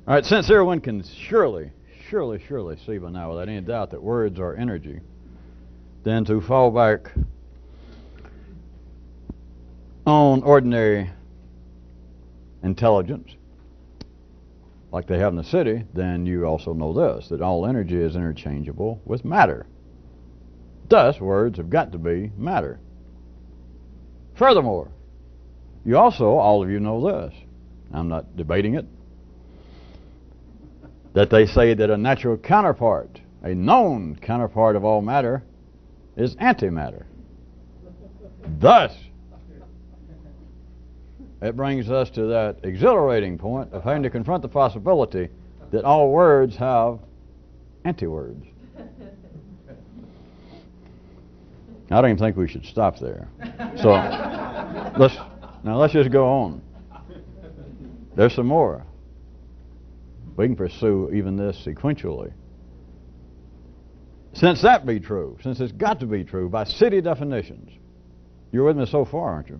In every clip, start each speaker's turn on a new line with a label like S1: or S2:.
S1: All right, since everyone can surely see by now without any doubt that words are energy, then to fall back on ordinary intelligence, like they have in the city, then you also know this, that all energy is interchangeable with matter. Thus, words have got to be matter. Furthermore, you also, all of you know this, I'm not debating it, that they say that a natural counterpart, a known counterpart of all matter, is antimatter. Thus, it brings us to that exhilarating point of having to confront the possibility that all words have anti-words. I don't even think we should stop there. So let's just go on. There's some more. We can pursue even this sequentially. Since that be true, since it's got to be true by city definitions, you're with me so far, aren't you?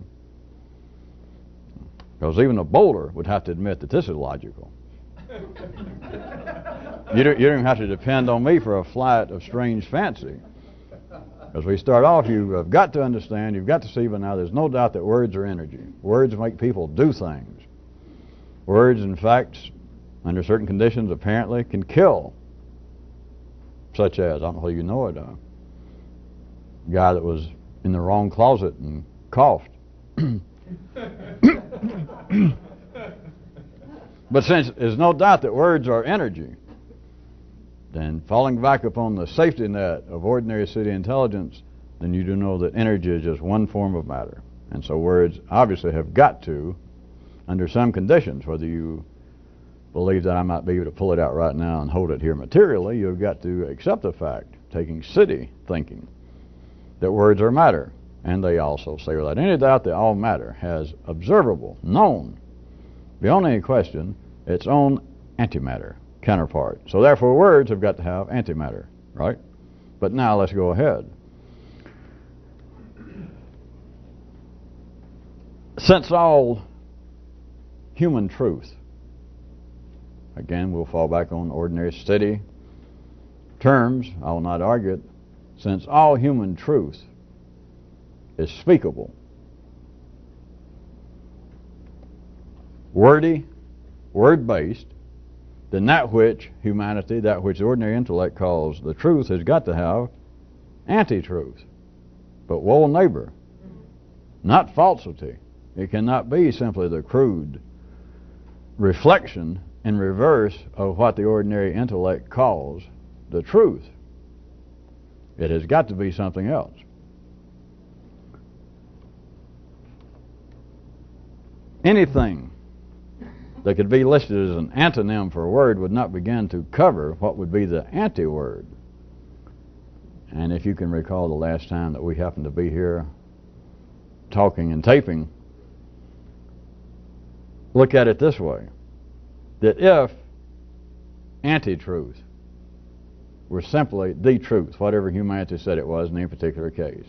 S1: Because even a bowler would have to admit that this is logical. You don't even have to depend on me for a flight of strange fancy. As we start off, you have got to understand, you've got to see by now, there's no doubt that words are energy. Words make people do things. Words, in fact, under certain conditions, apparently can kill. Such as, I don't know if you know it, a guy that was in the wrong closet and coughed. But since there's no doubt that words are energy, then falling back upon the safety net of ordinary city intelligence, then you do know that energy is just one form of matter. And so words obviously have got to, under some conditions, whether you believe that I might be able to pull it out right now and hold it here materially, you've got to accept the fact, taking city thinking, that words are matter. And they also say without any doubt that all matter has observable, known, beyond any question, its own antimatter counterpart. So therefore words have got to have antimatter, right? But now let's go ahead. Since all human truth, again we'll fall back on ordinary city terms, I will not argue it, since all human truth is speakable, wordy, word-based, then that which humanity, that which ordinary intellect calls the truth, has got to have anti-truth. But woe neighbor, not falsity. It cannot be simply the crude reflection in reverse of what the ordinary intellect calls the truth. It has got to be something else. Anything that could be listed as an antonym for a word would not begin to cover what would be the anti-word. And if you can recall the last time that we happened to be here talking and taping, look at it this way, that if anti-truth were simply the truth, whatever humanity said it was in any particular case,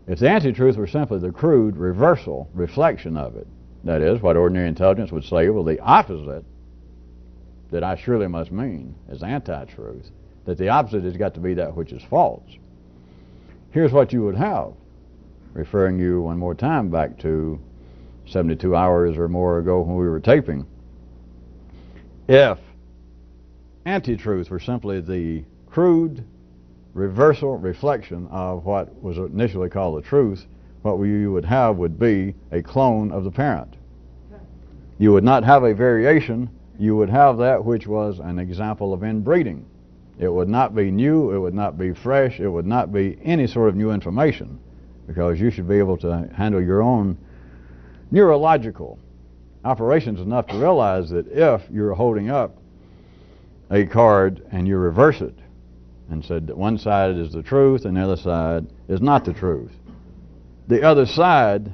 S1: if the anti-truth were simply the crude reversal, reflection of it, that is, what ordinary intelligence would say, well, the opposite that I surely must mean is anti-truth, that the opposite has got to be that which is false. Here's what you would have, referring you one more time back to 72 hours or more ago when we were taping. If anti-truth were simply the crude reversal reflection of what was initially called the truth, what you would have would be a clone of the parent. You would not have a variation. You would have that which was an example of inbreeding. It would not be new. It would not be fresh. It would not be any sort of new information, because you should be able to handle your own neurological operations enough to realize that if you're holding up a card and you reverse it and said that one side is the truth and the other side is not the truth, the other side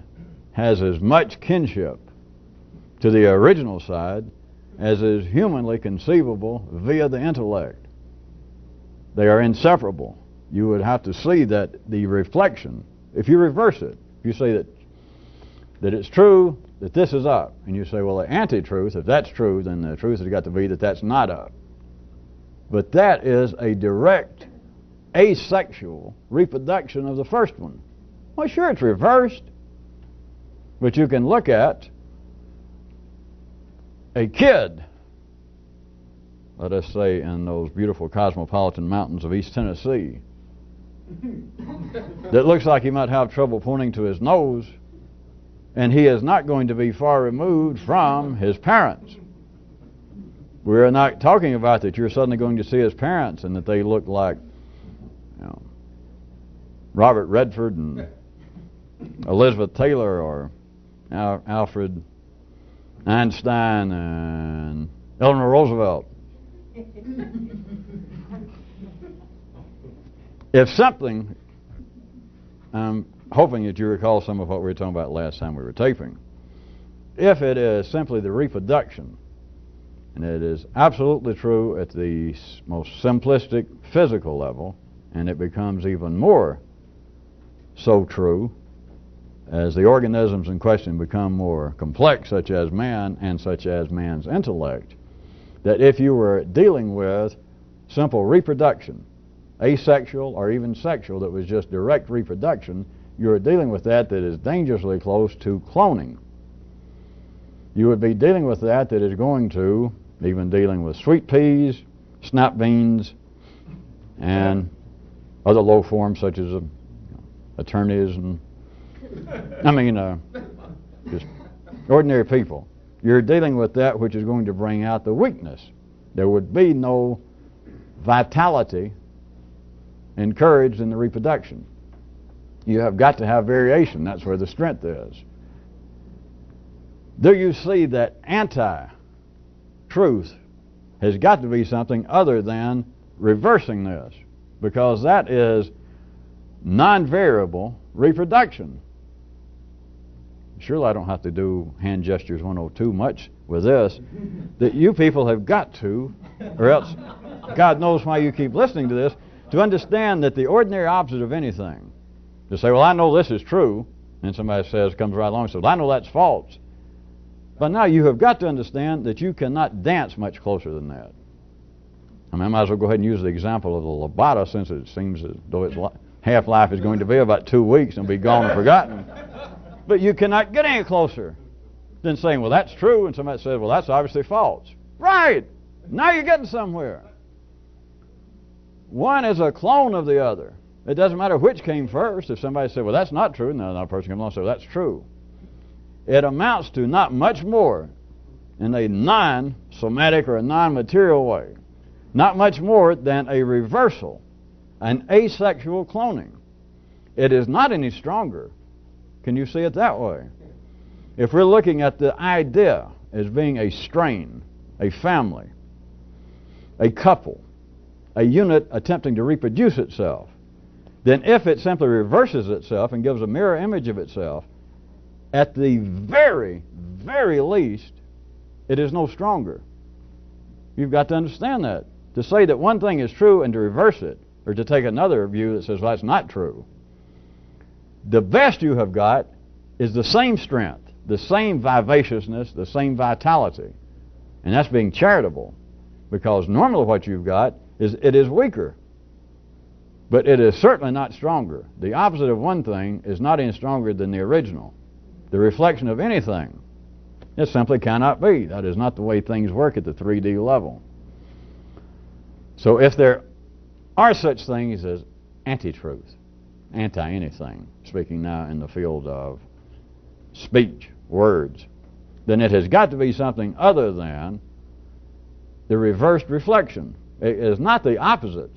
S1: has as much kinship to the original side as is humanly conceivable via the intellect. They are inseparable. You would have to see that the reflection, if you reverse it, if you say that it's true that this is up. And you say, well, the anti-truth, if that's true, then the truth has got to be that that's not up. But that is a direct asexual reproduction of the first one. Well, sure, it's reversed. But you can look at a kid, let us say in those beautiful cosmopolitan mountains of East Tennessee, that looks like he might have trouble pointing to his nose, and he is not going to be far removed from his parents. We're not talking about that you're suddenly going to see his parents and that they look like, you know, Robert Redford and Elizabeth Taylor or Alfred Einstein and Eleanor Roosevelt. If something, I'm hoping that you recall some of what we were talking about last time we were taping. If it is simply the reproduction, and it is absolutely true at the most simplistic physical level, and it becomes even more so true as the organisms in question become more complex, such as man and such as man's intellect, that if you were dealing with simple reproduction, asexual or even sexual, that was just direct reproduction, you're dealing with that is dangerously close to cloning. You would be dealing with that is going to, even dealing with sweet peas, snap beans, and other low forms such as attorneys and just ordinary people. You're dealing with that which is going to bring out the weakness. There would be no vitality encouraged in the reproduction. You have got to have variation. That's where the strength is. Do you see that anti-truth has got to be something other than reversing this? Because that is non-variable reproduction. Surely I don't have to do hand gestures 102 much with this. That you people have got to, or else God knows why you keep listening to this, to understand that the ordinary opposite of anything, to say, well, I know this is true, and somebody comes right along and says, well, I know that's false. But now you have got to understand that you cannot dance much closer than that. I might as well go ahead and use the example of the Lambada, since it seems as though its half-life is going to be about 2 weeks and be gone and forgotten. But you cannot get any closer than saying, well, that's true, and somebody says, well, that's obviously false. Right! Now you're getting somewhere. One is a clone of the other. It doesn't matter which came first. If somebody said, well, that's not true, and another person comes along and says, well, that's true. It amounts to not much more in a non-somatic or a non-material way, not much more than a reversal, an asexual cloning. It is not any stronger. Can you see it that way? If we're looking at the idea as being a strain, a family, a couple, a unit attempting to reproduce itself, then if it simply reverses itself and gives a mirror image of itself, at the very, very least, it is no stronger. You've got to understand that. To say that one thing is true and to reverse it, or to take another view that says, well, that's not true, the best you have got is the same strength, the same vivaciousness, the same vitality. And that's being charitable, because normally what you've got is it is weaker, but it is certainly not stronger. The opposite of one thing is not any stronger than the original. The reflection of anything, it simply cannot be. That is not the way things work at the 3D level. So if there are such things as anti-truth, anti-anything, speaking now in the field of speech, words, then it has got to be something other than the reversed reflection. It is not the opposite.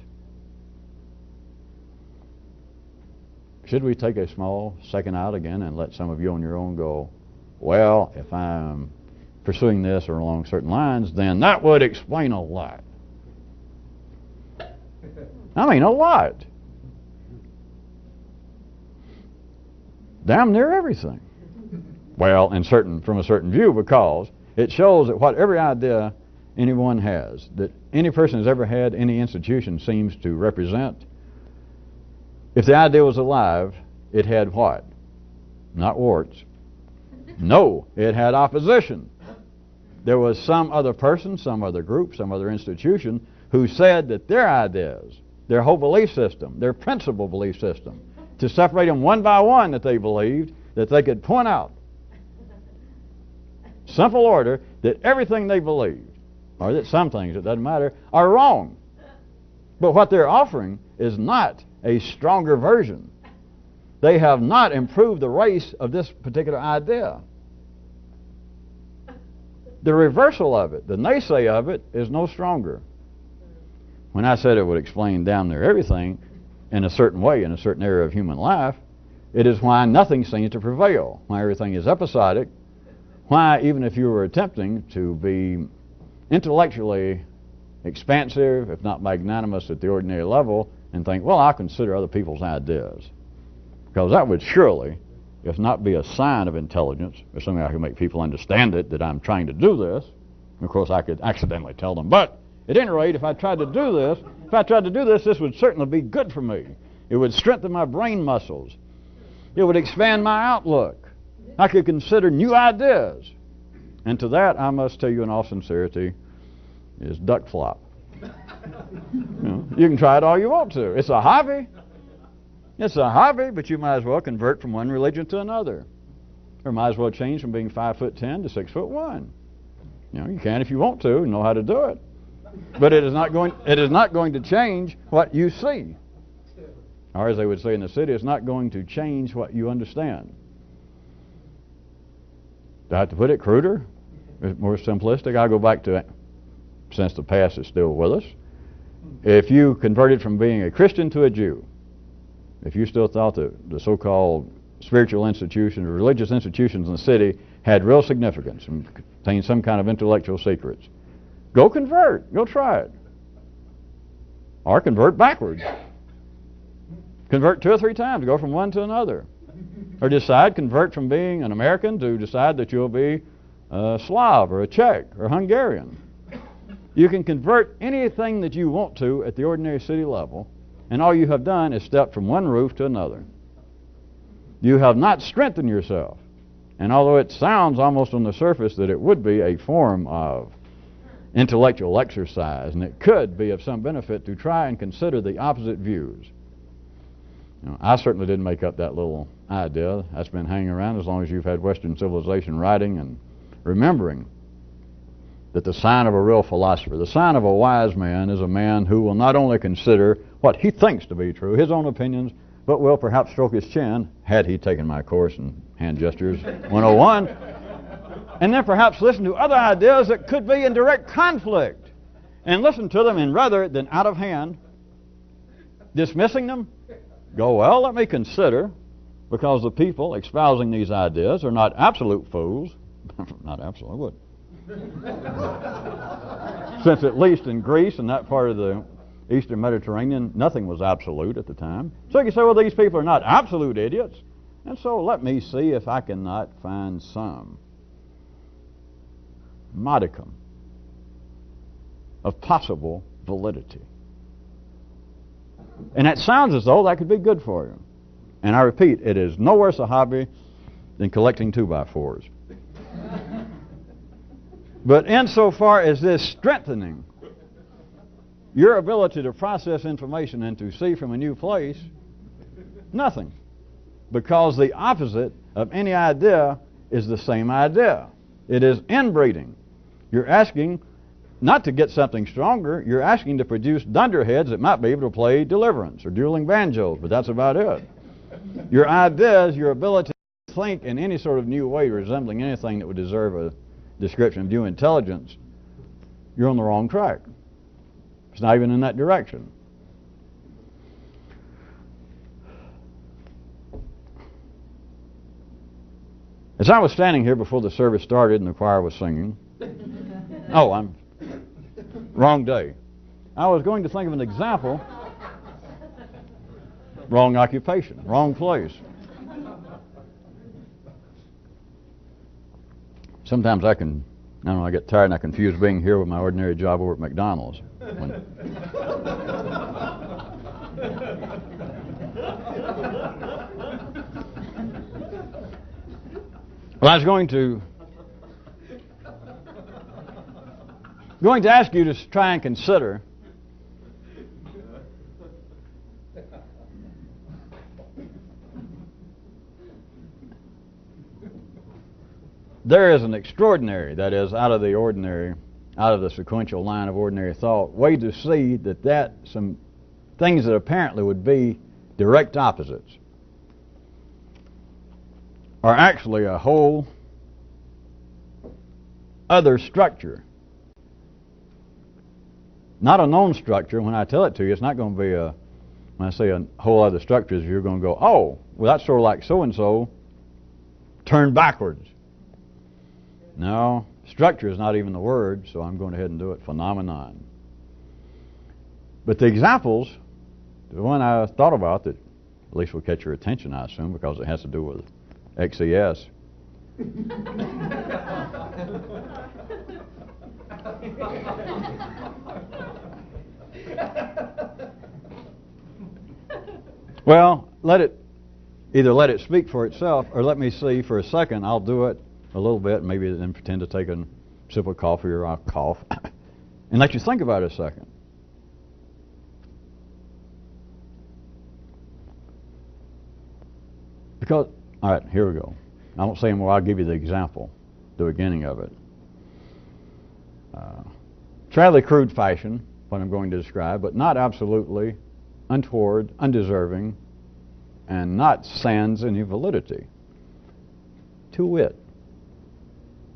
S1: Should we take a small second out again and let some of you on your own go, well, if I'm pursuing this or along certain lines, then that would explain a lot. I mean, a lot. Damn near everything. Well, from a certain view, because it shows that what every idea anyone has, that any person has ever had, any institution seems to represent, if the idea was alive, it had what? Not warts. No, it had opposition. There was some other person, some other group, some other institution who said that their ideas, their whole belief system, their principal belief system, to separate them one by one that they believed, that they could point out, simple order, that everything they believed, or that some things, it doesn't matter, are wrong. But what they're offering is not a stronger version. They have not improved the race of this particular idea. The reversal of it, the naysay of it, is no stronger. When I said it would explain damn near everything in a certain way, in a certain area of human life, it is why nothing seems to prevail, why everything is episodic, why even if you were attempting to be intellectually expansive, if not magnanimous at the ordinary level, and think, well, I'll consider other people's ideas. Because that would surely, if not be a sign of intelligence, or something I can make people understand it, that I'm trying to do this. And of course, I could accidentally tell them, but at any rate, if I tried to do this, this would certainly be good for me. It would strengthen my brain muscles. It would expand my outlook. I could consider new ideas. And to that, I must tell you in all sincerity, is duck flop. You can try it all you want to. It's a hobby. It's a hobby, but you might as well convert from one religion to another. Or might as well change from being 5'10" to 6'1". You can if you want to, you know how to do it. But it is not going to change what you see. Or as they would say in the city, it's not going to change what you understand. Do I have to put it cruder? More simplistic? I'll go back to it, since the past is still with us. If you converted from being a Christian to a Jew, if you still thought that the so-called spiritual institutions or religious institutions in the city had real significance and contained some kind of intellectual secrets, go convert. Go try it. Or convert backwards. Convert 2 or 3 times. Go from one to another. Or convert from being an American to decide that you'll be a Slav or a Czech or Hungarian. You can convert anything that you want to at the ordinary city level, and all you have done is step from one roof to another. You have not strengthened yourself. And although it sounds almost on the surface that it would be a form of intellectual exercise, and it could be of some benefit to try and consider the opposite views. I certainly didn't make up that little idea. That's been hanging around as long as you've had Western civilization writing and remembering that the sign of a real philosopher, the sign of a wise man, is a man who will not only consider what he thinks to be true, his own opinions, but will perhaps stroke his chin, had he taken my course in hand gestures 101, and then perhaps listen to other ideas that could be in direct conflict, and listen to them, and rather than out of hand, dismissing them, go, well, let me consider, because the people espousing these ideas are not absolute fools, not absolute, I would. Since at least in Greece and that part of the Eastern Mediterranean, nothing was absolute at the time. So you can say, well, these people are not absolute idiots. And so let me see if I cannot find some modicum of possible validity. And that sounds as though that could be good for you. And I repeat, it is no worse a hobby than collecting 2x4s. But insofar as this strengthening your ability to process information and to see from a new place, nothing. Because the opposite of any idea is the same idea. It is inbreeding. You're asking not to get something stronger, you're asking to produce dunderheads that might be able to play deliverance or dueling banjos, but that's about it. Your ideas, your ability to think in any sort of new way resembling anything that would deserve a description of due intelligence, you're on the wrong track. It's not even in that direction. As I was standing here before the service started and the choir was singing, wrong day. I was going to think of an example. Wrong occupation, wrong place. Sometimes I get tired and I confuse being here with my ordinary job over at McDonald's. Well, I was going to ask you to try and consider there is an extraordinary, that is, out of the ordinary, out of the sequential line of ordinary thought, way to see that some things that apparently would be direct opposites are actually a whole other structure. Not a known structure. When I tell it to you, it's not going to be when I say a whole other structure, you're going to go, oh, well, that's sort of like so-and-so turned backwards. No, structure is not even the word, so I'm going ahead and do it, phenomenon. But the examples, the one I thought about that at least will catch your attention, I assume, because it has to do with XES. Well, either let it speak for itself, or let me see for a second. I'll do it a little bit, maybe then pretend to take a sip of coffee, or I'll cough, and let you think about it a second. Because, all right, here we go. I won't say anymore. I'll give you the example, the beginning of it. Fairly crude fashion, what I'm going to describe, but not absolutely untoward, undeserving, and not sans any validity. To wit,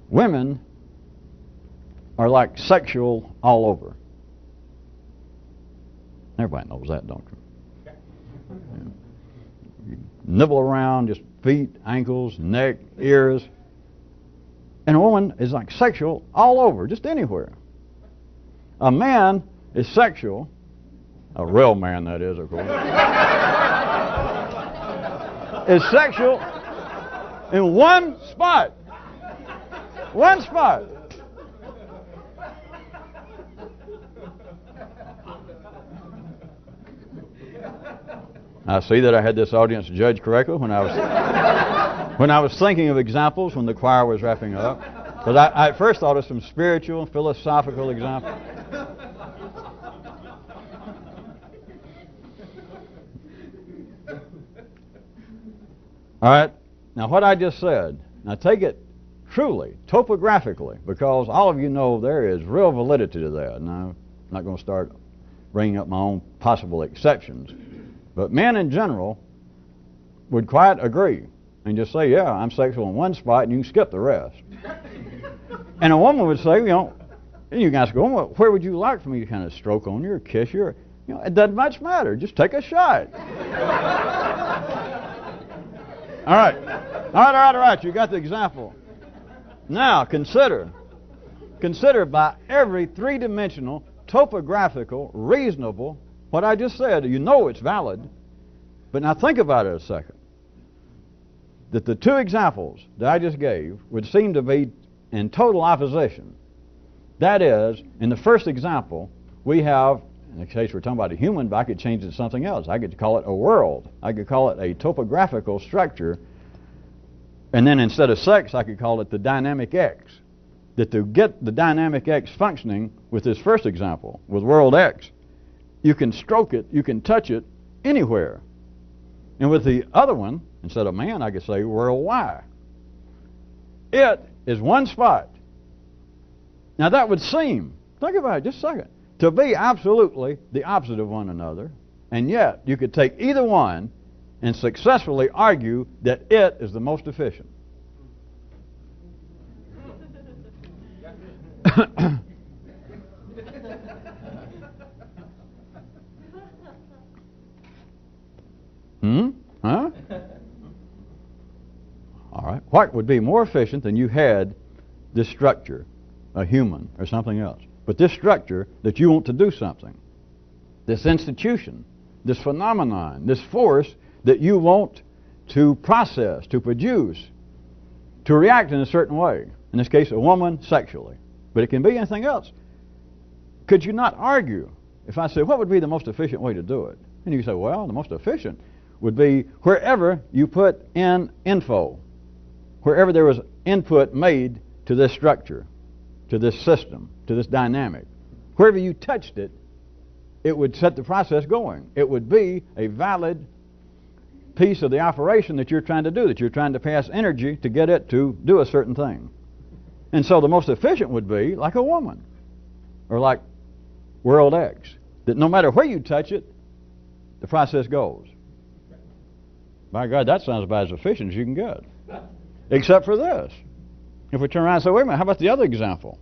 S1: women are like sexual all over. Everybody knows that, don't you? Yeah. You nibble around, just feet, ankles, neck, ears. And a woman is like sexual all over, just anywhere. A man is sexual, a real man that is, of course, is sexual in one spot. One spot. I see that I had this audience judged correctly when I was thinking of examples when the choir was wrapping up. Because I at first thought of some spiritual, philosophical examples. All right. Now what I just said, now take it truly, topographically, because all of you know there is real validity to that. Now, I'm not going to start bringing up my own possible exceptions. But men in general would quite agree and just say, yeah, I'm sexual in one spot and you can skip the rest. And a woman would say, and you guys go, well, where would you like for me to kind of stroke on you or kiss you? Or, it doesn't much matter. Just take a shot. All right. You got the example. Now, consider by every three-dimensional, topographical, reasonable, what I just said, you know it's valid, but now think about it a second. That the two examples that I just gave would seem to be in total opposition. That is, in the first example, we have, in the case we're talking about a human, but I could change it to something else. I could call it a world. I could call it a topographical structure. And then instead of sex, I could call it the dynamic X. That to get the dynamic X functioning with this first example, with world X, you can stroke it, you can touch it anywhere. And with the other one, instead of man, I could say world Y. It is one spot. Now that would seem, think about it just a second, to be absolutely the opposite of one another, and yet you could take either one and successfully argue that it is the most efficient. Huh? All right. What would be more efficient than you had this structure, a human or something else, but this structure that you want to do something, this institution, this phenomenon, this force that you want to process, to produce, to react in a certain way. In this case, a woman sexually, but it can be anything else. Could you not argue, if I say, what would be the most efficient way to do it? And you say, well, the most efficient would be wherever you put in info, wherever there was input made to this structure, to this system, to this dynamic. Wherever you touched it, it would set the process going. It would be a valid piece of the operation that you're trying to do, that you're trying to pass energy to get it to do a certain thing. And so the most efficient would be like a woman, or like World X, that no matter where you touch it, the process goes. By God, that sounds about as efficient as you can get. Except for this. If we turn around and say, wait a minute, how about the other example?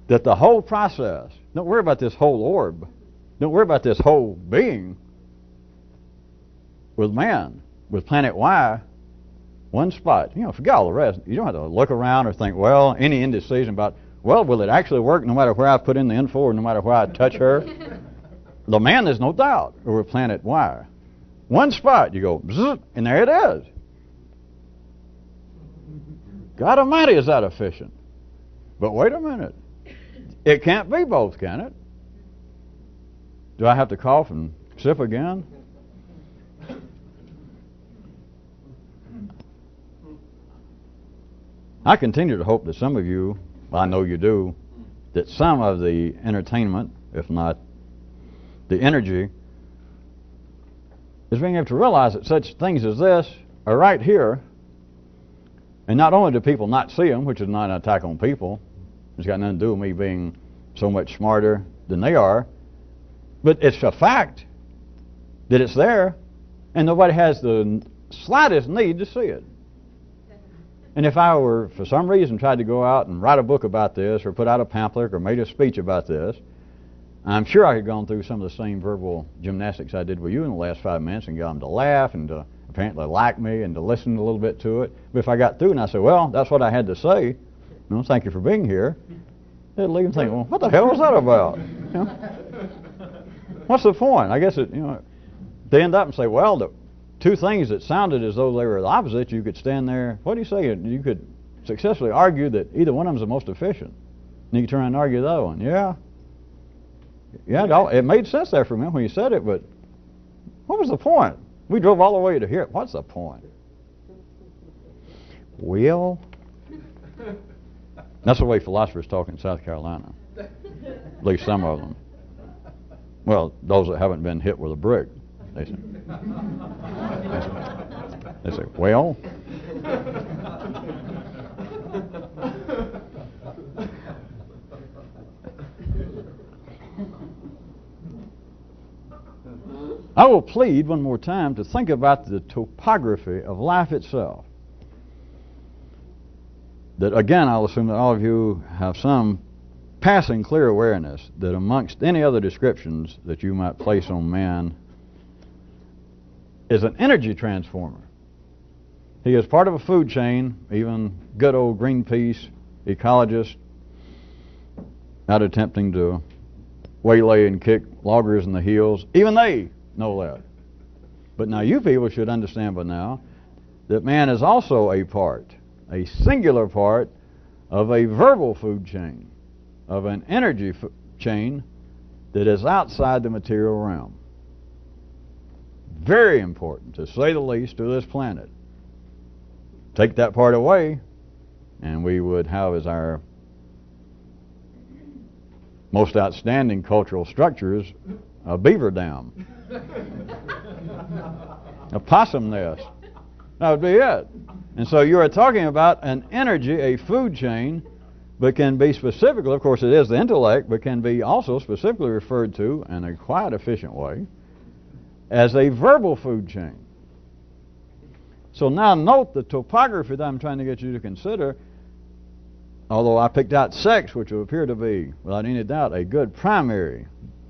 S1: That the whole process, don't worry about this whole orb, don't worry about this whole being. With man, with planet Y, one spot. Forget all the rest. You don't have to look around or think, well, any indecision about, well, will it actually work no matter where I put in the info or no matter where I touch her? The man, there's no doubt, over planet Y. One spot, you go, bzzz, and there it is. God Almighty, is that efficient? But wait a minute. It can't be both, can it? Do I have to cough and sip again? I continue to hope that some of you, well, I know you do, that some of the entertainment, if not the energy, is being able to realize that such things as this are right here. And not only do people not see them, which is not an attack on people, it's got nothing to do with me being so much smarter than they are, but it's a fact that it's there, and nobody has the slightest need to see it. And if I were, for some reason, tried to go out and write a book about this, or put out a pamphlet, or made a speech about this, I'm sure I could have gone through some of the same verbal gymnastics I did with you in the last 5 minutes and got them to laugh and to apparently like me and to listen a little bit to it. But if I got through and I said, well, that's what I had to say, thank you for being here, they'd leave and think, well, what the hell was that about? What's the point? I guess they end up and say, well, the two things that sounded as though they were the opposite, you could stand there, what do you say? You could successfully argue that either one of them is the most efficient. And you could turn around and argue the other one. Yeah, it made sense there for me when you said it, but what was the point? We drove all the way to here. What's the point? Well, that's the way philosophers talk in South Carolina. At least some of them. Well, those that haven't been hit with a brick. They say, well, I will plead one more time to think about the topography of life itself. That again, I'll assume that all of you have some passing clear awareness that amongst any other descriptions that you might place on man is an energy transformer. He is part of a food chain. Even good old Greenpeace ecologists out attempting to waylay and kick loggers in the heels, even they know that. But now you people should understand by now that man is also a part, a singular part of a verbal food chain, of an energy chain that is outside the material realm. Very important, to say the least, to this planet. Take that part away, and we would have as our most outstanding cultural structures a beaver dam, a possum nest. That would be it. And so you are talking about an energy, a food chain, but can be specifically, of course it is the intellect, but can be also specifically referred to in a quite efficient way as a verbal food chain. So now note the topography that I'm trying to get you to consider. Although I picked out sex, which would appear to be, without any doubt, a good primary,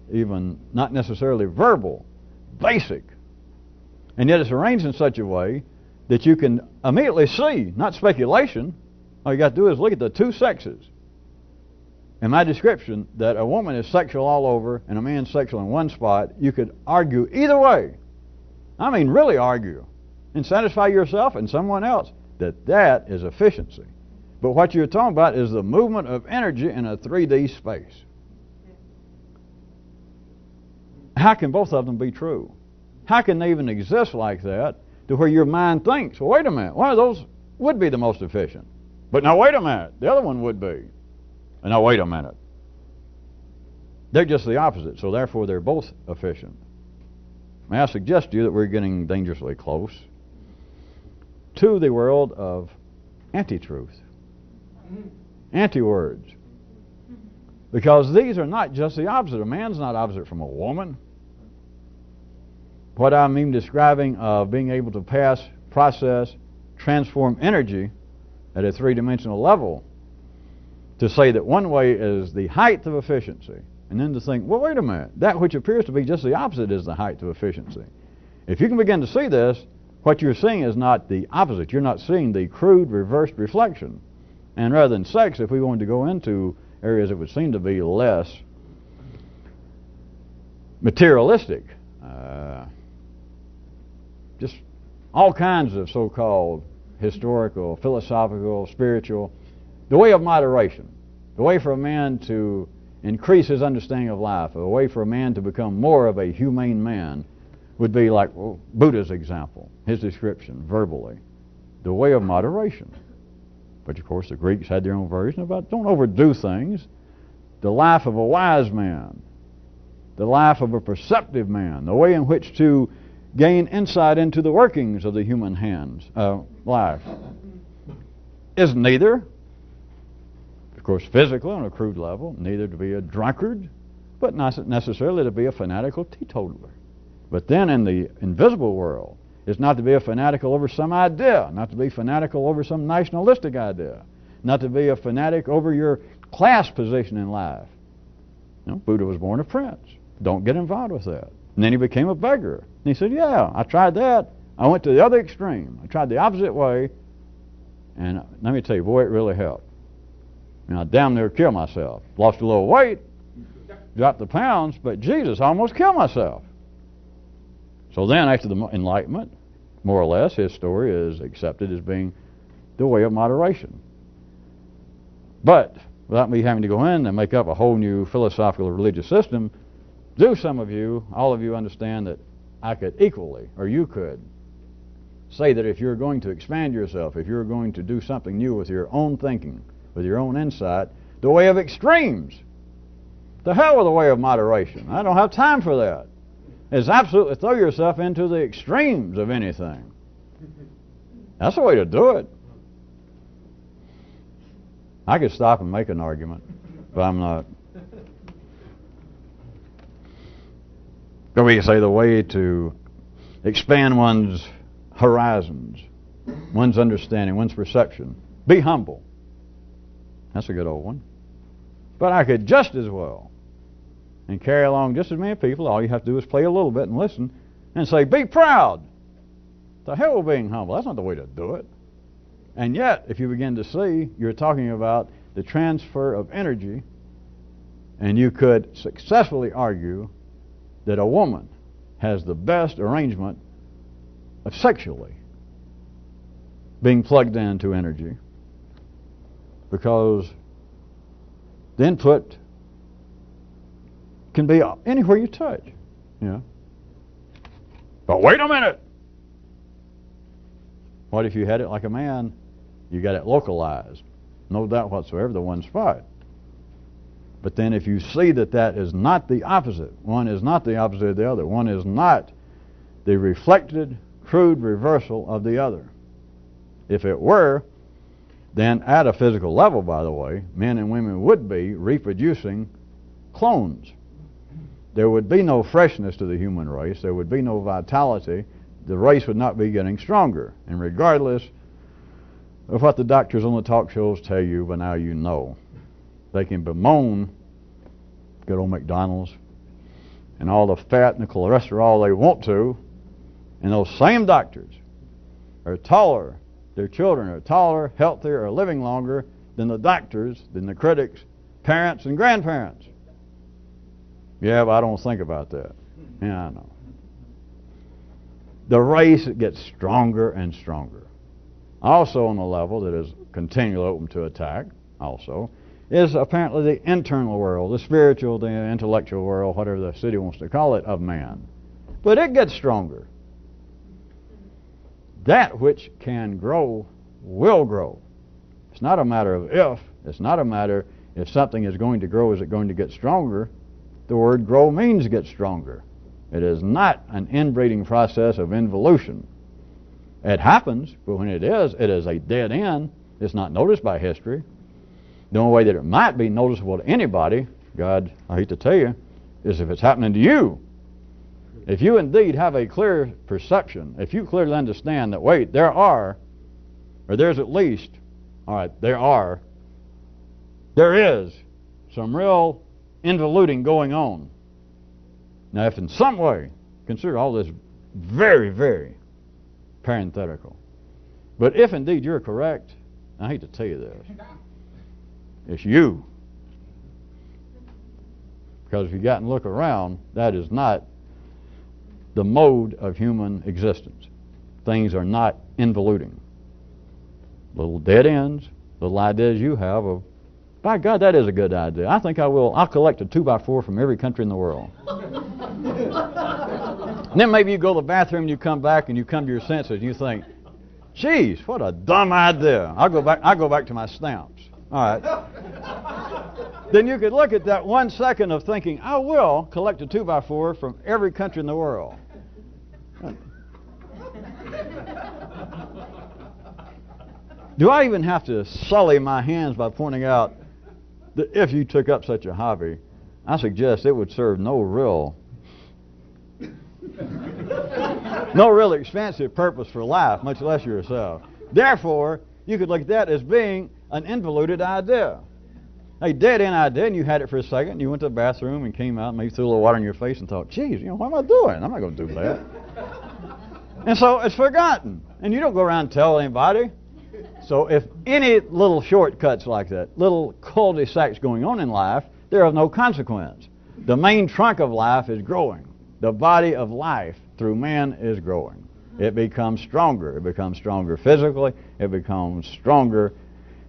S1: even not necessarily verbal, basic. And yet it's arranged in such a way that you can immediately see, not speculation, all you got to do is look at the two sexes. In my description, that a woman is sexual all over and a man's sexual in one spot, you could argue either way. I mean really argue. And satisfy yourself and someone else that that is efficiency. But what you're talking about is the movement of energy in a 3D space. How can both of them be true? How can they even exist like that to where your mind thinks, well, wait a minute, one of those would be the most efficient. But now wait a minute, the other one would be. And now wait a minute. They're just the opposite, so therefore they're both efficient. May I suggest to you that we're getting dangerously close to the world of anti-truth, anti-words. Because these are not just the opposite. A man's not opposite from a woman. What I mean describing of being able to pass, process, transform energy at a three-dimensional level, to say that one way is the height of efficiency, and then to think, well, wait a minute, that which appears to be just the opposite is the height of efficiency. If you can begin to see this, what you're seeing is not the opposite. You're not seeing the crude reversed reflection. And rather than sex, if we wanted to go into areas that would seem to be less materialistic, just all kinds of so-called historical, philosophical, spiritual, the way of moderation, the way for a man to increase his understanding of life, a way for a man to become more of a humane man would be like Buddha's example, his description verbally, the way of moderation. But of course the Greeks had their own version about don't overdo things. The life of a wise man, the life of a perceptive man, the way in which to gain insight into the workings of the human life is neither, of course physically on a crude level, neither to be a drunkard, but not necessarily to be a fanatical teetotaler. But then in the invisible world, it's not to be a fanatical over some idea, not to be fanatical over some nationalistic idea, not to be a fanatic over your class position in life. You know, Buddha was born a prince. Don't get involved with that. And then he became a beggar. And he said, yeah, I tried that. I went to the other extreme. I tried the opposite way. And let me tell you, boy, it really helped. And I damn near killed myself. Lost a little weight, dropped the pounds, but Jesus, I almost killed myself. So then after the Enlightenment, more or less, his story is accepted as being the way of moderation. But without me having to go in and make up a whole new philosophical or religious system, do some of you, all of you understand that I could equally, or you could, say that if you're going to expand yourself, if you're going to do something new with your own thinking, with your own insight, the way of extremes. The hell with the way of moderation. I don't have time for that. It's absolutely throw yourself into the extremes of anything. That's the way to do it. I could stop and make an argument, but I'm not. Or we could say the way to expand one's horizons, one's understanding, one's perception. Be humble. That's a good old one. But I could just as well, and carry along just as many people, all you have to do is play a little bit and listen, and say, be proud. The hell with being humble. That's not the way to do it. And yet, if you begin to see, you're talking about the transfer of energy, and you could successfully argue that a woman has the best arrangement of sexually being plugged into energy, because the input can be anywhere you touch. You know. But wait a minute! What if you had it like a man? You got it localized. No doubt whatsoever, the one spot. But then if you see that that is not the opposite, one is not the opposite of the other, one is not the reflected, crude reversal of the other. If it were, then at a physical level, by the way, men and women would be reproducing clones. There would be no freshness to the human race. There would be no vitality. The race would not be getting stronger. And regardless of what the doctors on the talk shows tell you, but now you know, they can bemoan good old McDonald's and all the fat and the cholesterol they want to, and those same doctors are taller, their children are taller, healthier, or living longer than the doctors, than the critics, parents, and grandparents. Yeah, but I don't think about that. Yeah, I know. The race gets stronger and stronger. Also on the level that is continually open to attack, also, is apparently the internal world, the spiritual, the intellectual world, whatever the city wants to call it, of man. But it gets stronger. That which can grow will grow. It's not a matter of if. It's not a matter if something is going to grow, is it going to get stronger? The word grow means get stronger. It is not an inbreeding process of involution. It happens, but when it is a dead end. It's not noticed by history. The only way that it might be noticeable to anybody, God, I hate to tell you, is if it's happening to you. If you indeed have a clear perception, if you clearly understand that, wait, there's at least, all right, there is some real involuting going on. Now, if in some way, consider all this very, very parenthetical, but if indeed you're correct, I hate to tell you this, it's you. Because if you got and look around, that is not the mode of human existence. Things are not involuting. Little dead ends, little ideas you have of, by God, that is a good idea. I think I'll collect a 2x4 from every country in the world. And then maybe you go to the bathroom and you come back and you come to your senses and you think, geez, what a dumb idea. I'll go back to my stamps. All right. Then you could look at that 1 second of thinking, I will collect a 2x4 from every country in the world. Do I even have to sully my hands by pointing out that if you took up such a hobby, I suggest it would serve no real expansive purpose for life, much less yourself. Therefore, you could look at that as being an involuted idea. A dead-end idea, and you had it for a second, you went to the bathroom and came out and maybe threw a little water in your face and thought, geez, what am I doing? I'm not going to do that. And so it's forgotten. And you don't go around and tell anybody. So if any little shortcuts like that, little cul-de-sacs going on in life, they're of no consequence. The main trunk of life is growing. The body of life through man is growing. It becomes stronger. It becomes stronger physically. It becomes stronger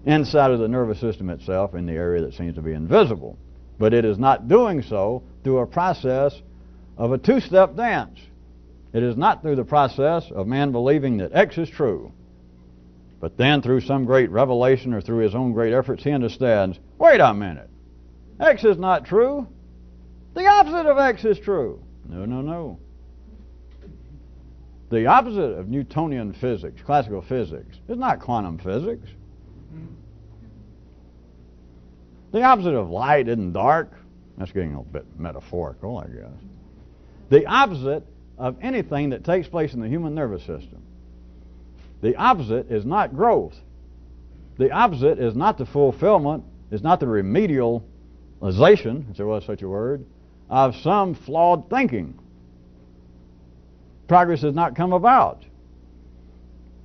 S1: inside of the nervous system itself in the area that seems to be invisible. But it is not doing so through a process of a two-step dance. It is not through the process of man believing that X is true. But then through some great revelation or through his own great efforts, he understands, wait a minute, X is not true. The opposite of X is true. No. The opposite of Newtonian physics, classical physics, is not quantum physics. The opposite of light isn't dark. That's getting a bit metaphorical, I guess. The opposite of anything that takes place in the human nervous system. The opposite is not growth. The opposite is not the fulfillment, is not the remedialization, if there was such a word, of some flawed thinking. Progress has not come about.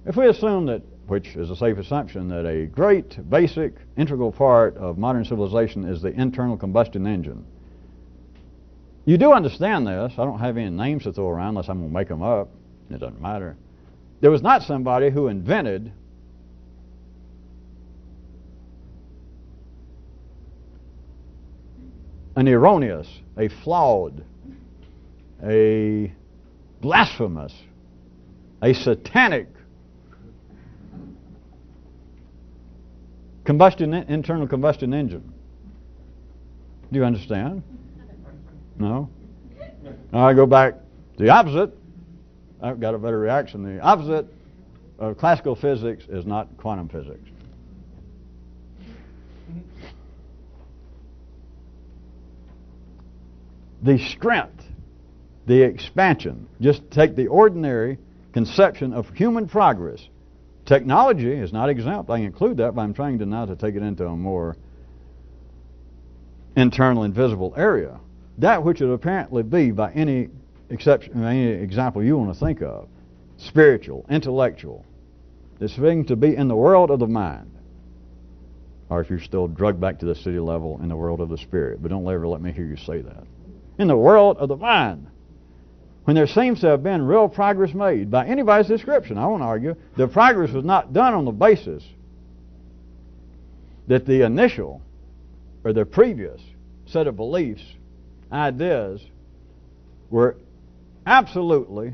S1: If we assume that, which is a safe assumption, that a great, basic, integral part of modern civilization is the internal combustion engine. You do understand this. I don't have any names to throw around unless I'm going to make them up. It doesn't matter. There was not somebody who invented an erroneous, a flawed, a blasphemous, a satanic internal combustion engine. Do you understand? No? Now I go back to the opposite. I've got a better reaction. The opposite of classical physics is not quantum physics. The strength, the expansion, just take the ordinary conception of human progress. Technology is not exempt. I include that, but I'm trying to now to take it into a more internal, invisible area. That which would apparently be, by any exception, any example you want to think of, spiritual, intellectual, it's going to be in the world of the mind. Or if you're still drugged back to the city level, in the world of the spirit. But don't ever let me hear you say that. In the world of the mind. When there seems to have been real progress made, by anybody's description, I won't argue, the progress was not done on the basis that the initial or the previous set of beliefs, ideas, were absolutely,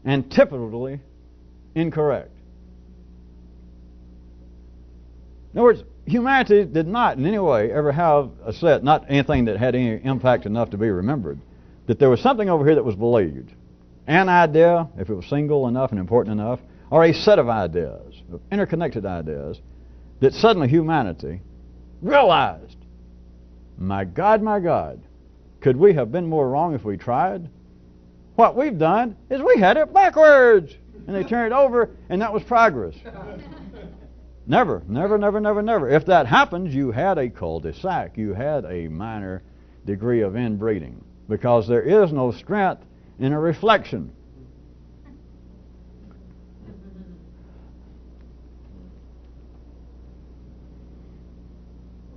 S1: antipodally incorrect. In other words, humanity did not in any way ever have a set, not anything that had any impact enough to be remembered, that there was something over here that was believed. An idea, if it was single enough and important enough, or a set of ideas, of interconnected ideas, that suddenly humanity realized, my God, could we have been more wrong if we tried? What we've done is we had it backwards. And they turned it over, and that was progress. Never. If that happens, you had a cul-de-sac. You had a minor degree of inbreeding. Because there is no strength in a reflection.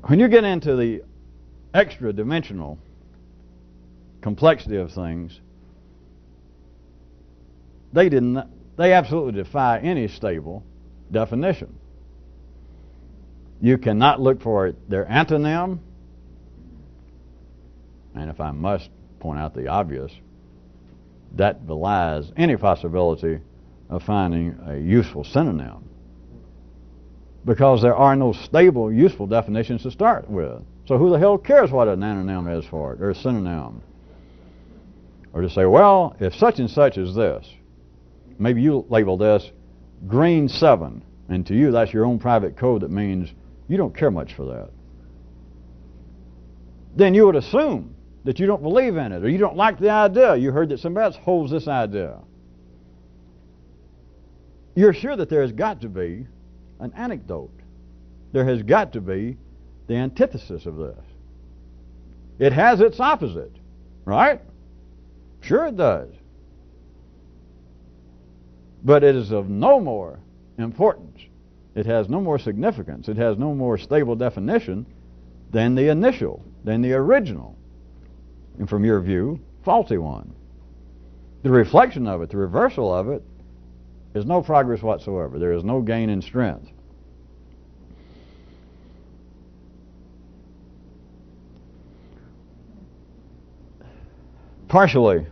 S1: When you get into the extra-dimensional complexity of things, they absolutely defy any stable definition. You cannot look for their antonym, and if I must point out the obvious, that belies any possibility of finding a useful synonym, because there are no stable, useful definitions to start with. So who the hell cares what an antonym is for it, or a synonym? Or to say, well, if such and such is this, maybe you label this green 7, and to you that's your own private code that means you don't care much for that. Then you would assume that you don't believe in it, or you don't like the idea. You heard that somebody else holds this idea. You're sure that there has got to be an anecdote. There has got to be the antithesis of this. It has its opposite, right? Sure it does. But it is of no more importance. It has no more significance. It has no more stable definition than the initial, than the original, and from your view, faulty one. The reflection of it, the reversal of it, is no progress whatsoever. There is no gain in strength. Partially,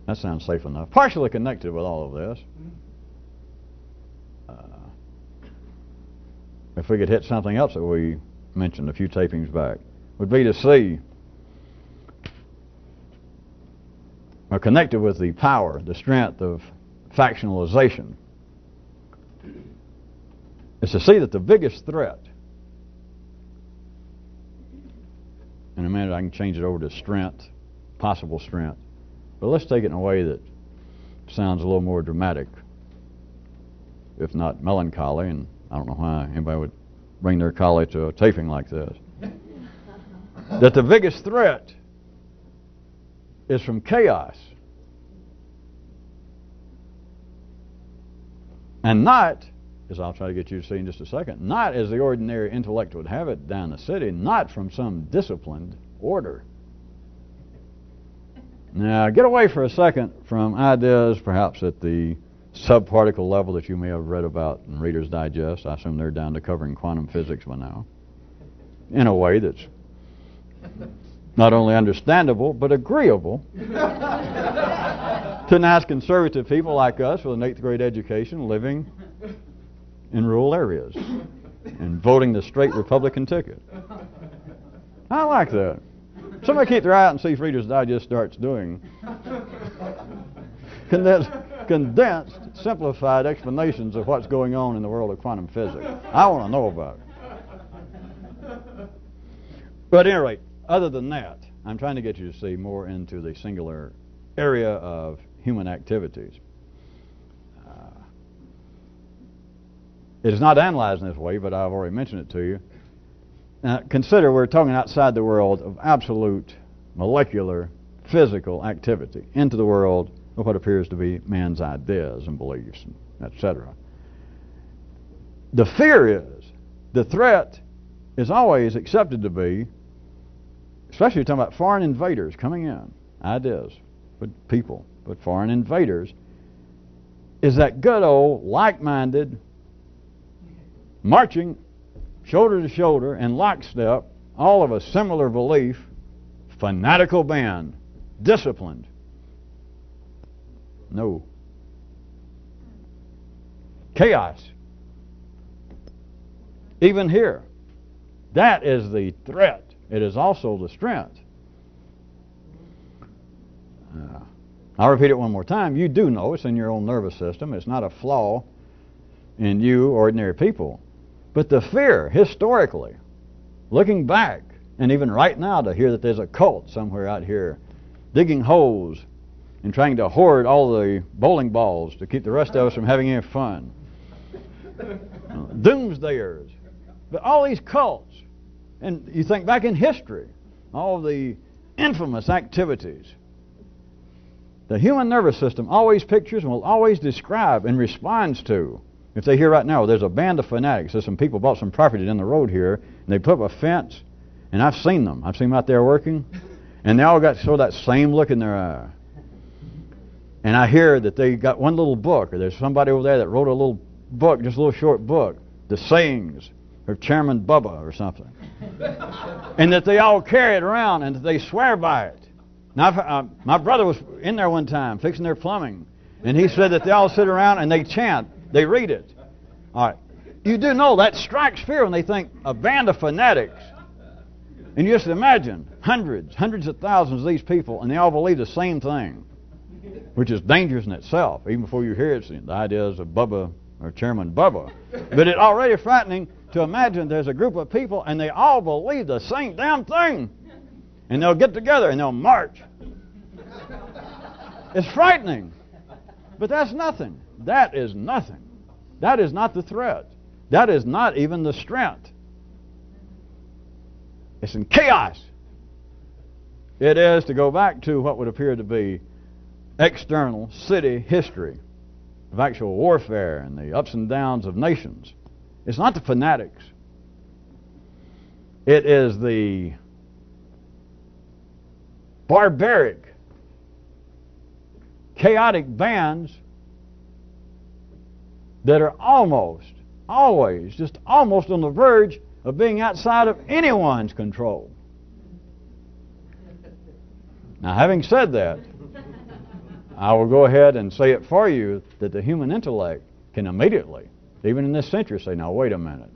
S1: that sounds safe enough, partially connected with all of this. If we could hit something else that we mentioned a few tapings back, would be to see, or connected with the power, the strength of factionalization, is to see that the biggest threat, in a minute I can change it over to strength, possible strength, but let's take it in a way that sounds a little more dramatic, if not melancholy, and I don't know why anybody would bring their collie to a taping like this. That the biggest threat is from chaos. And not, as I'll try to get you to see in just a second, not as the ordinary intellect would have it down the city, not from some disciplined order. Now, get away for a second from ideas perhaps at the subparticle level that you may have read about in Reader's Digest. I assume they're down to covering quantum physics by now, in a way that's not only understandable, but agreeable to nice conservative people like us with an 8th grade education living in rural areas and voting the straight Republican ticket. I like that. Somebody keep their eye out and see if Reader's Digest starts doing condensed, simplified explanations of what's going on in the world of quantum physics. I want to know about it. But at any rate, other than that, I'm trying to get you to see more into the singular area of human activities. It is not analyzed in this way, but I've already mentioned it to you. Now, consider we're talking outside the world of absolute molecular physical activity into the world of what appears to be man's ideas and beliefs, etc. The fear is, the threat is always accepted to be, especially talking about foreign invaders coming in, ideas, but people, but foreign invaders, is that good old like-minded, marching shoulder to shoulder in lockstep, all of a similar belief, fanatical band, disciplined. No. Chaos. even here. That is the threat. It is also the strength. I'll repeat it one more time. You do know it's in your own nervous system. It's not a flaw in you, ordinary people. But the fear, historically, looking back, and even right now to hear that there's a cult somewhere out here digging holes and trying to hoard all the bowling balls to keep the rest of us from having any fun. Doomsdayers. But all these cults, and you think back in history, all the infamous activities, the human nervous system always pictures and will always describe and responds to. If they hear right now, there's a band of fanatics. There's some people bought some property down the road here, and they put up a fence, and I've seen them. I've seen them out there working, and they all got sort of that same look in their eye. And I hear that they got one little book, or there's somebody over there that wrote a little book, just a little short book, the sayings of Chairman Bubba or something. And that they all carry it around and that they swear by it. Now, my brother was in there one time fixing their plumbing, and he said that they all sit around and they chant, they read it. All right. You do know that strikes fear when they think a band of fanatics. And you just imagine hundreds of thousands of these people, and they all believe the same thing, which is dangerous in itself. Even before you hear it, the ideas of Bubba or Chairman Bubba. But it's already frightening to imagine there's a group of people and they all believe the same damn thing. And they'll get together and they'll march. It's frightening. But that's nothing. That is nothing. That is not the threat. That is not even the strength. It's in chaos. It is, to go back to what would appear to be external city history of actual warfare and the ups and downs of nations. It's not the fanatics. It is the barbaric, chaotic bands that are almost, always, just almost on the verge of being outside of anyone's control. Now, having said that, I will go ahead and say it for you that the human intellect can immediately, even in this century, say, now wait a minute.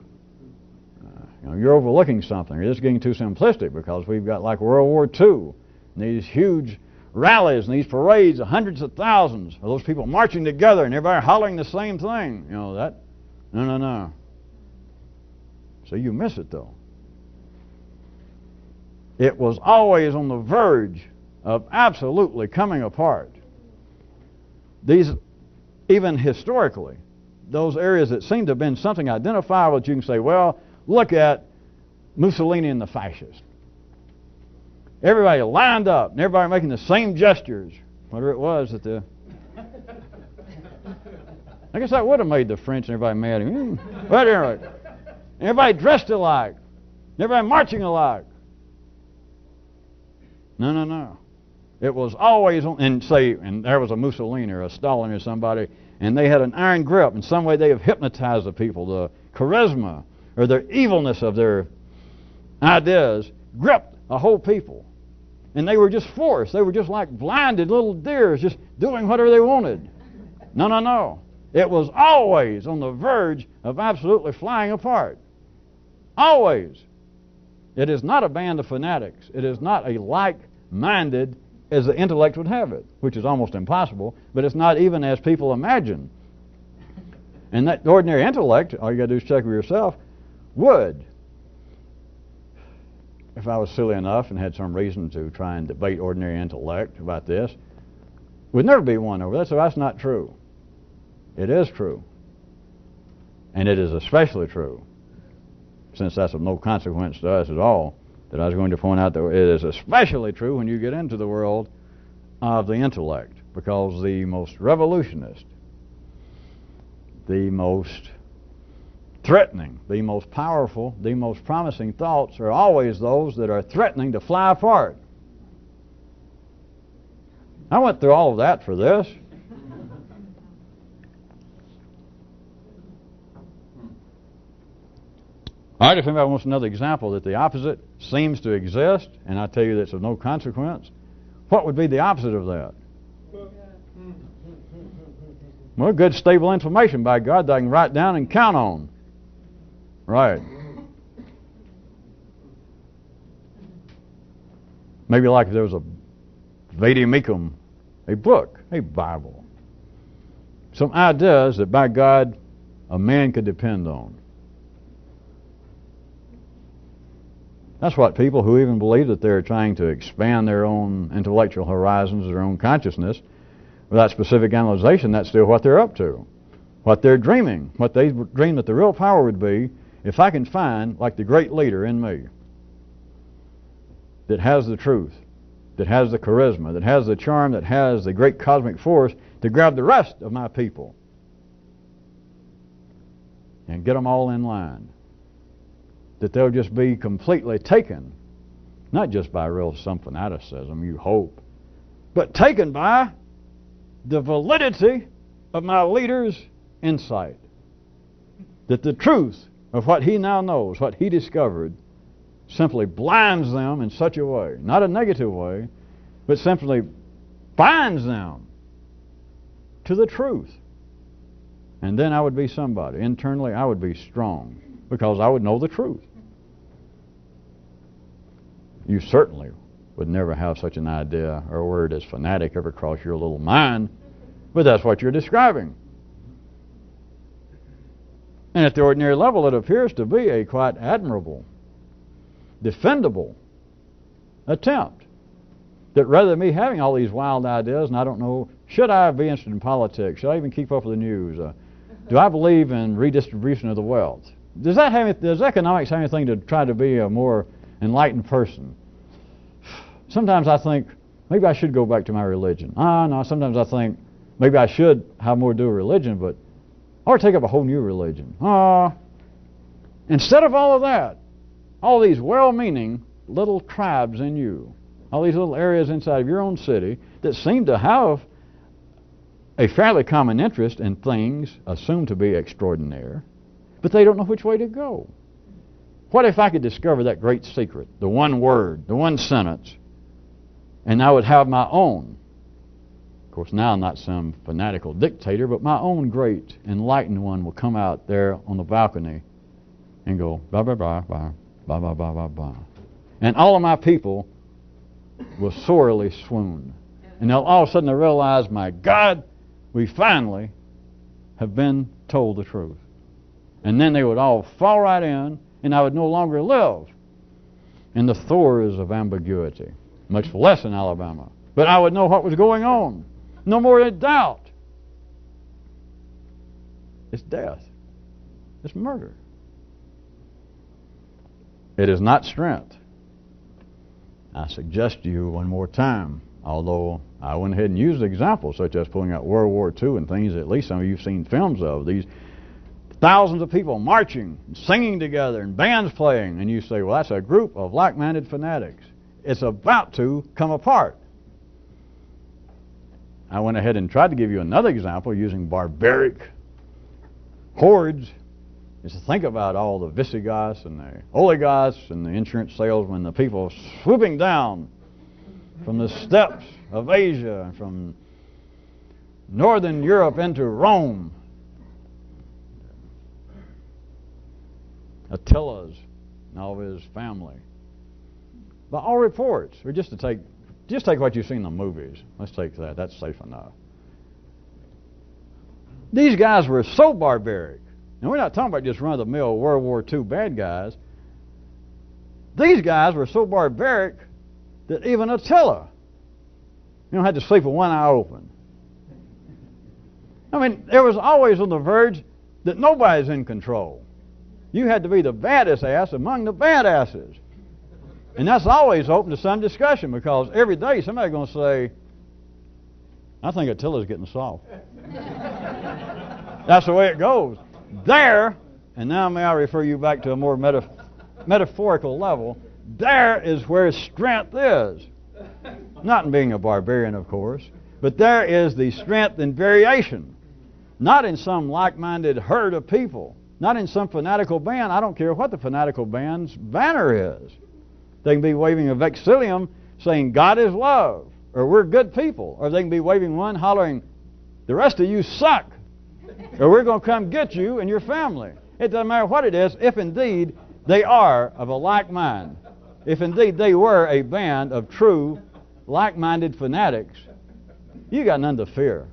S1: You're overlooking something. You're just getting too simplistic, because we've got like World War II, and these huge rallies and these parades of hundreds of thousands of those people marching together and everybody hollering the same thing. You know, that, no. So you miss it, though. It was always on the verge of absolutely coming apart. These, even historically, those areas that seem to have been something identifiable that you can say, well, look at Mussolini and the fascists. Everybody lined up, and everybody making the same gestures, whatever it was that the... I guess that would have made the French and everybody mad at him. But anyway, everybody dressed alike, everybody marching alike. No. It was always on, and there was a Mussolini or a Stalin or somebody, and they had an iron grip. In some way they have hypnotized the people. The charisma or the evilness of their ideas gripped a whole people. And they were just forced. They were just like blinded little deers, just doing whatever they wanted. No. It was always on the verge of absolutely flying apart. Always. It is not a band of fanatics. It is not a like-minded as the intellect would have it, which is almost impossible, but it's not even as people imagine. And that ordinary intellect, all you got to do is check with yourself, would, if I was silly enough and had some reason to try and debate ordinary intellect about this, would never be won over that, so that's not true. It is true. And it is especially true, since that's of no consequence to us at all, that I was going to point out that it is especially true when you get into the world of the intellect, because the most revolutionist, the most threatening, the most powerful, the most promising thoughts are always those that are threatening to fly apart. I went through all of that for this. All right, if anybody wants another example that the opposite seems to exist, and I tell you that's of no consequence, what would be the opposite of that? Well, good stable information, by God, that I can write down and count on. Right. Maybe like if there was a Vedamikam, a book, a Bible. Some ideas that by God a man could depend on. That's what people who even believe that they're trying to expand their own intellectual horizons, their own consciousness, without specific analyzation, that's still what they're up to. What they're dreaming, what they dream that the real power would be, if I can find, like the great leader in me, that has the truth, that has the charisma, that has the charm, that has the great cosmic force to grab the rest of my people and get them all in line. That they'll just be completely taken, not just by real some fanaticism, you hope, but taken by the validity of my leader's insight. That the truth of what he now knows, what he discovered, simply blinds them in such a way, not a negative way, but simply binds them to the truth. And then I would be somebody. Internally, I would be strong because I would know the truth. You certainly would never have such an idea or word as fanatic ever cross your little mind, but that's what you're describing. And at the ordinary level, it appears to be a quite admirable, defendable attempt. That rather than me having all these wild ideas, and I don't know, should I be interested in politics? Should I even keep up with the news? Do I believe in redistribution of the wealth? Does economics have anything to try to be a more enlightened person? Sometimes I think, maybe I should go back to my religion. No, sometimes I think, maybe I should have more to do with religion, but or take up a whole new religion. Instead of all of that, all these well-meaning little tribes in you, all these little areas inside of your own city that seem to have a fairly common interest in things assumed to be extraordinary, but they don't know which way to go. What if I could discover that great secret, the one word, the one sentence, and I would have my own, of course now not some fanatical dictator, but my own great enlightened one will come out there on the balcony and go, blah, blah, blah, blah, blah, blah, blah, blah, blah. And all of my people will sorely swoon. And they'll all of a sudden realize, my God, we finally have been told the truth. And then they would all fall right in, and I would no longer live in the thors of ambiguity, much less in Alabama. But I would know what was going on. No more doubt. It's death. It's murder. It is not strength. I suggest to you one more time, although I went ahead and used examples such as pulling out World War II and things that at least some of you have seen films of, these thousands of people marching, singing together, and bands playing, and you say, well, that's a group of like-minded fanatics. It's about to come apart. I went ahead and tried to give you another example using barbaric hordes. Is to think about all the Visigoths and the Oligoths and the insurance salesmen, the people swooping down from the steppes of Asia and from northern Europe into Rome. Attila's and all of his family. By all reports, or just take what you've seen in the movies. Let's take that. That's safe enough. These guys were so barbaric. And we're not talking about just run-of-the-mill World War II bad guys. These guys were so barbaric that even Attila, had to sleep with one eye open. I mean, there was always on the verge that nobody's in control. You had to be the baddest ass among the badasses. And that's always open to some discussion because every day somebody's going to say, I think Attila's getting soft. That's the way it goes. There, and now may I refer you back to a more metaphorical level, there is where strength is. Not in being a barbarian, of course, but there is the strength in variation. Not in some like-minded herd of people. Not in some fanatical band. I don't care what the fanatical band's banner is. They can be waving a vexillium saying, God is love, or we're good people. Or they can be waving one hollering, the rest of you suck, or we're going to come get you and your family. It doesn't matter what it is, if indeed they are of a like mind. if indeed they were a band of true, like-minded fanatics, you got none to fear.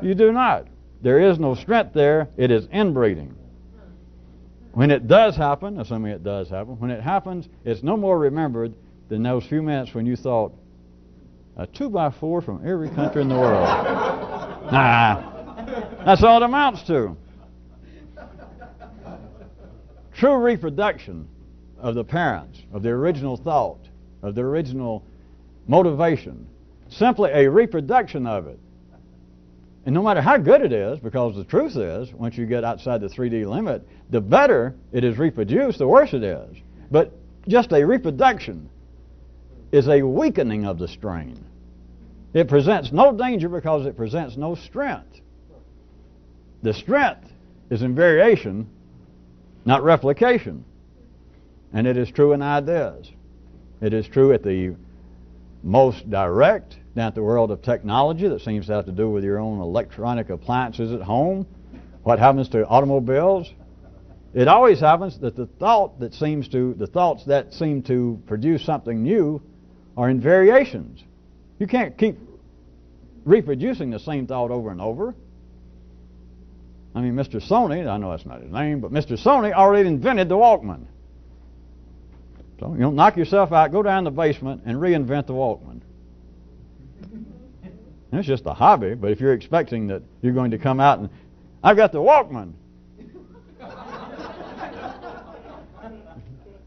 S1: You do not. There is no strength there. It is inbreeding. When it does happen, assuming it does happen, when it happens, it's no more remembered than those few minutes when you thought, a 2x4 from every country in the world. Nah, that's all it amounts to. True reproduction of the parents, of the original thought, of the original motivation, simply a reproduction of it. And no matter how good it is, because the truth is, once you get outside the 3D limit, the better it is reproduced, the worse it is. But just a reproduction is a weakening of the strain. It presents no danger because it presents no strength. The strength is in variation, not replication. And it is true in ideas. It is true at the most direct, down at the world of technology that seems to have to do with your own electronic appliances at home. What happens to automobiles? It always happens that the thoughts that seem to produce something new are in variations. You can't keep reproducing the same thought over and over. I mean, Mr. Sony, I know that's not his name, but Mr. Sony already invented the Walkman. So, you know, knock yourself out, go down in the basement, and reinvent the Walkman. And it's just a hobby, but if you're expecting that you're going to come out and, I've got the Walkman.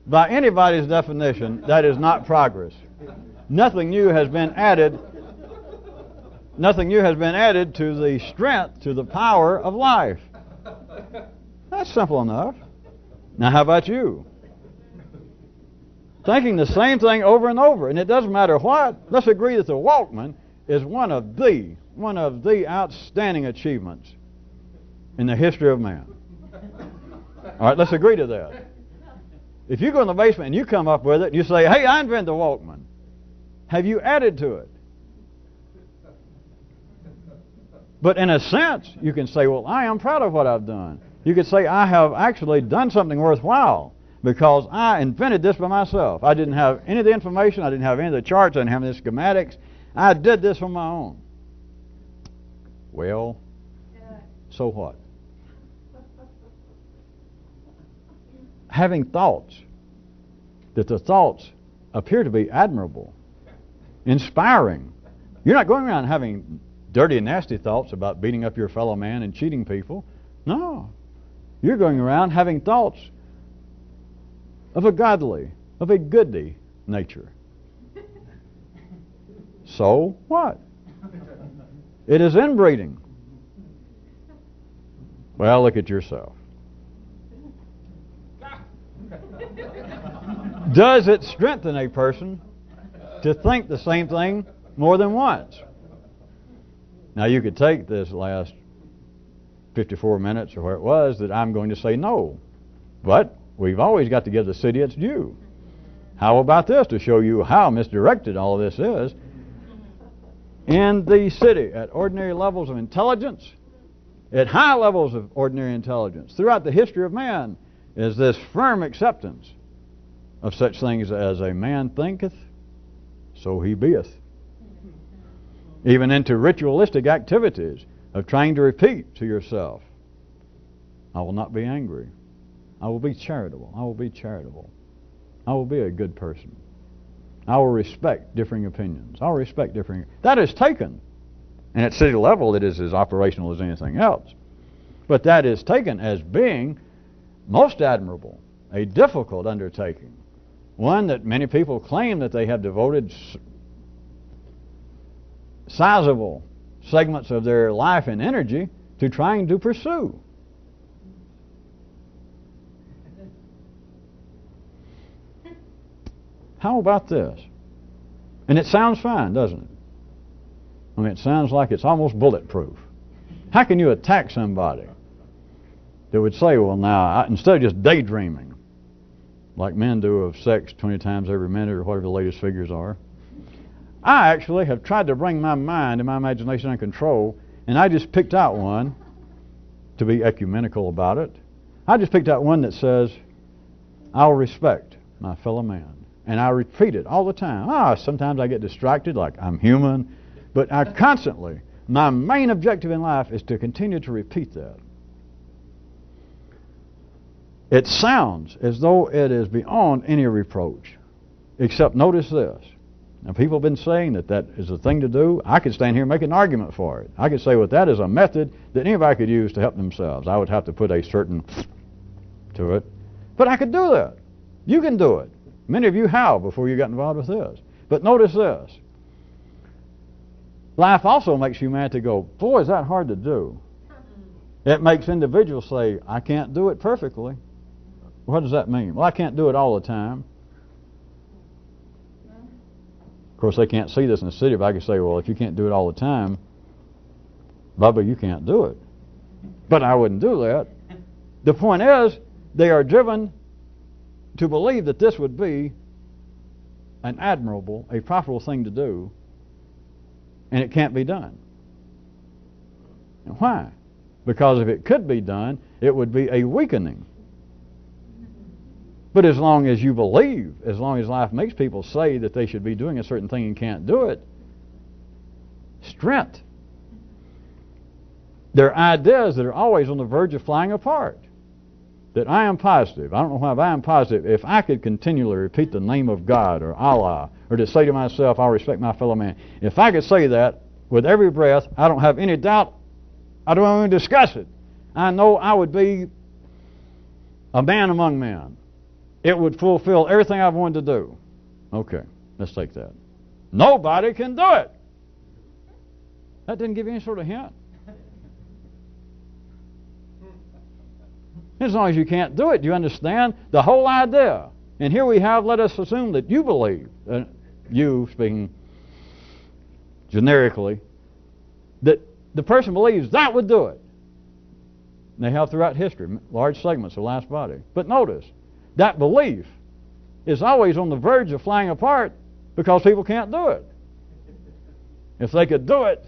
S1: By anybody's definition, that is not progress. Nothing new has been added. Nothing new has been added to the strength, to the power of life. That's simple enough. Now, how about you? Thinking the same thing over and over, and it doesn't matter what. Let's agree that the Walkman is one of the outstanding achievements in the history of man. All right, let's agree to that. If you go in the basement and you come up with it and you say, hey, I invented the Walkman, have you added to it? But in a sense, you can say, well, I am proud of what I've done. You could say, I have actually done something worthwhile because I invented this by myself. I didn't have any of the information. I didn't have any of the charts. I didn't have any of the schematics. I did this on my own. Well, so what? Having thoughts, that the thoughts appear to be admirable, inspiring. You're not going around having dirty and nasty thoughts about beating up your fellow man and cheating people. No. You're going around having thoughts of a godly, of a goody nature. So what? It is inbreeding. Well, look at yourself. Does it strengthen a person to think the same thing more than once? Now, you could take this last 54 minutes or where it was that I'm going to say no. But we've always got to give the city its due. How about this to show you how misdirected all of this is? In the city, at ordinary levels of intelligence, at high levels of ordinary intelligence, throughout the history of man, is this firm acceptance of such things as a man thinketh, so he beeth. Even into ritualistic activities of trying to repeat to yourself, I will not be angry. I will be charitable. I will be charitable. I will be a good person. I will respect differing opinions. I will respect differing... That is taken. And at city level, it is as operational as anything else. But that is taken as being most admirable, a difficult undertaking, one that many people claim that they have devoted sizable segments of their life and energy to trying to pursue. How about this? And it sounds fine, doesn't it? I mean, it sounds like it's almost bulletproof. How can you attack somebody that would say, well, now, instead of just daydreaming, like men do of sex 20 times every minute or whatever the latest figures are, I actually have tried to bring my mind and my imagination under control, and I just picked out one to be ecumenical about it. I just picked out one that says, I'll respect my fellow man. And I repeat it all the time. Sometimes I get distracted, like I'm human, but I constantly, my main objective in life is to continue to repeat that. It sounds as though it is beyond any reproach, except notice this. Now, people have been saying that that is a thing to do. I could stand here and make an argument for it. I could say, well, that is a method that anybody could use to help themselves. I would have to put a certain to it, but I could do that. You can do it. Many of you have before you got involved with this. But notice this. Life also makes humanity go, boy, is that hard to do. It makes individuals say, I can't do it perfectly. What does that mean? Well, I can't do it all the time. Of course, they can't see this in the city, but I could say, well, if you can't do it all the time, Bubba, you can't do it. But I wouldn't do that. The point is, they are driven to believe that this would be an admirable, a profitable thing to do, and it can't be done. And why? Because if it could be done, it would be a weakening. But as long as you believe, as long as life makes people say that they should be doing a certain thing and can't do it, strength. They're ideas that are always on the verge of flying apart. That I am positive. I don't know why, but I am positive. If I could continually repeat the name of God or Allah, or to say to myself, I'll respect my fellow man. If I could say that with every breath, I don't have any doubt. I don't even discuss it. I know I would be a man among men. It would fulfill everything I've wanted to do. Okay, let's take that. Nobody can do it. That didn't give you any sort of hint. As long as you can't do it, do you understand the whole idea? And here we have, let us assume that you believe, you speaking generically, that the person believes that would do it. And they have throughout history, large segments of the last body. But notice, that belief is always on the verge of flying apart because people can't do it. If they could do it,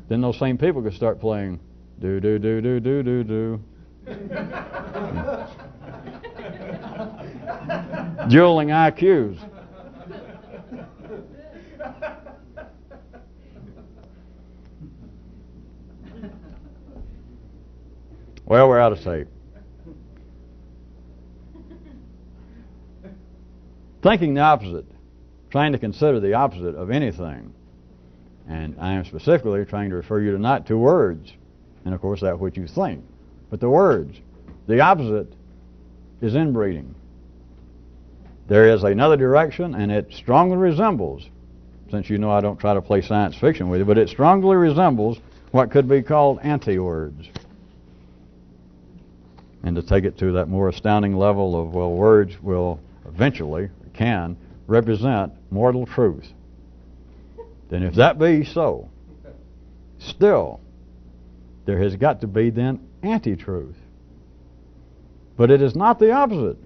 S1: then those same people could start playing do do do do do do do. Dueling IQs. Well, we're out of tape. Thinking the opposite, trying to consider the opposite of anything, and I am specifically trying to refer you tonight to words, and of course that which you think. But the words, the opposite is inbreeding. There is another direction, and it strongly resembles, since you know I don't try to play science fiction with you, but it strongly resembles what could be called anti-words. And to take it to that more astounding level of, well, words will eventually, can, represent mortal truth. Then if that be so, still, there has got to be then anti-truth. But it is not the opposite.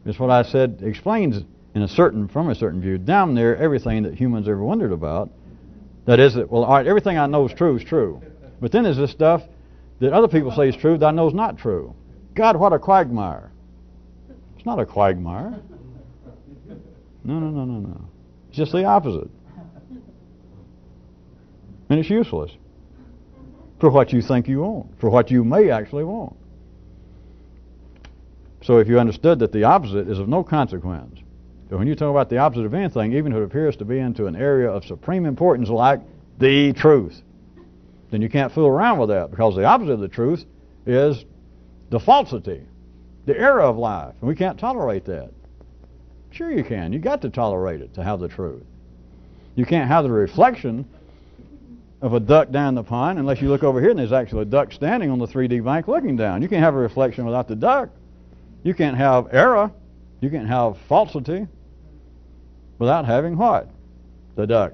S1: It's what I said explains from a certain view, damn near everything that humans ever wondered about. That is that, well, all right, everything I know is true. But then there's this stuff that other people say is true that I know is not true. God, what a quagmire. It's not a quagmire. No. It's just the opposite. And it's useless for what you think you want, for what you may actually want. So if you understood that the opposite is of no consequence, so when you talk about the opposite of anything, even if it appears to be into an area of supreme importance like the truth, then you can't fool around with that, because the opposite of the truth is the falsity, the error of life, and we can't tolerate that. Sure you can. You got to tolerate it to have the truth. You can't have the reflection of a duck down the pond unless you look over here and there's actually a duck standing on the 3D bank looking down. You can't have a reflection without the duck. You can't have error. You can't have falsity without having what? The duck.